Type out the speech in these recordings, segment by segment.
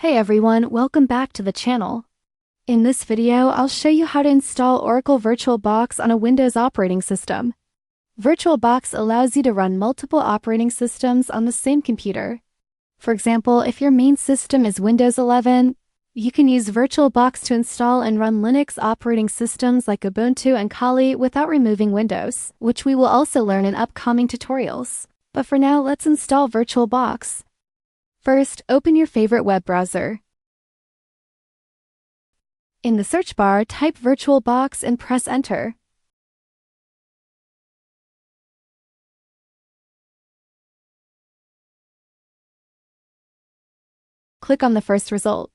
Hey everyone, welcome back to the channel. In this video, I'll show you how to install Oracle VirtualBox on a Windows operating system. VirtualBox allows you to run multiple operating systems on the same computer. For example, if your main system is Windows 11, you can use VirtualBox to install and run Linux operating systems like Ubuntu and Kali without removing Windows, which we will also learn in upcoming tutorials. But for now, let's install VirtualBox. First, open your favorite web browser. In the search bar, type VirtualBox and press Enter. Click on the first result.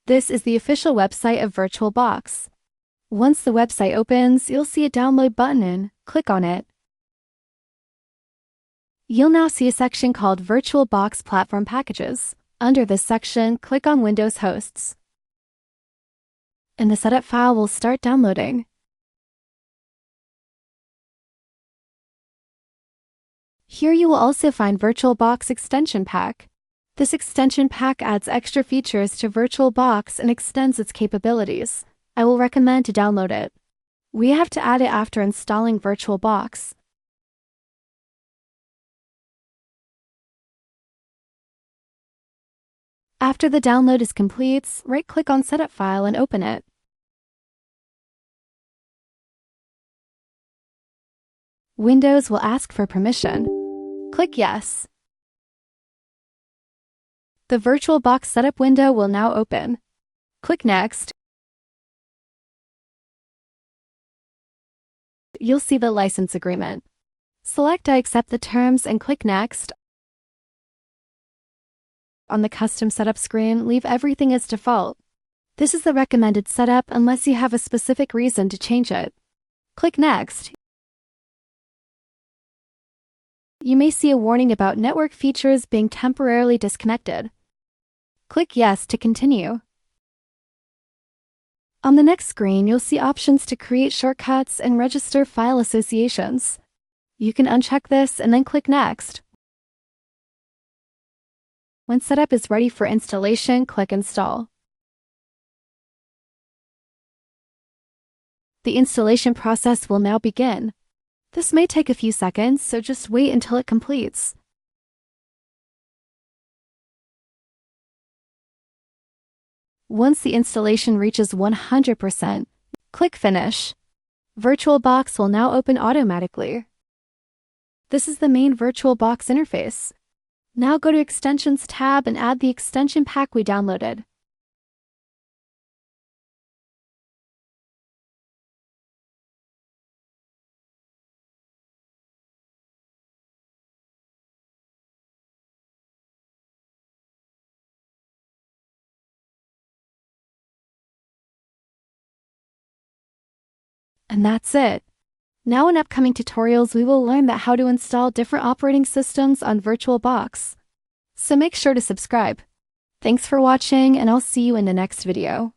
This is the official website of VirtualBox. Once the website opens, you'll see a download button. Click on it. You'll now see a section called VirtualBox Platform Packages. Under this section, click on Windows Hosts. And the setup file will start downloading. Here you will also find VirtualBox Extension Pack. This extension pack adds extra features to VirtualBox and extends its capabilities. I will recommend to download it. We have to add it after installing VirtualBox. After the download is complete, right-click on Setup File and open it. Windows will ask for permission. Click Yes. The VirtualBox setup window will now open. Click Next. You'll see the license agreement. Select I accept the terms and click Next. On the custom setup screen, leave everything as default. This is the recommended setup unless you have a specific reason to change it. Click Next. You may see a warning about network features being temporarily disconnected. Click Yes to continue. On the next screen, you'll see options to create shortcuts and register file associations. You can uncheck this and then click Next. When setup is ready for installation, click Install. The installation process will now begin. This may take a few seconds, so just wait until it completes. Once the installation reaches 100%, click Finish. VirtualBox will now open automatically. This is the main VirtualBox interface. Now go to Extensions tab and add the extension pack we downloaded. And that's it. Now in upcoming tutorials, we will learn how to install different operating systems on VirtualBox. So make sure to subscribe. Thanks for watching, and I'll see you in the next video.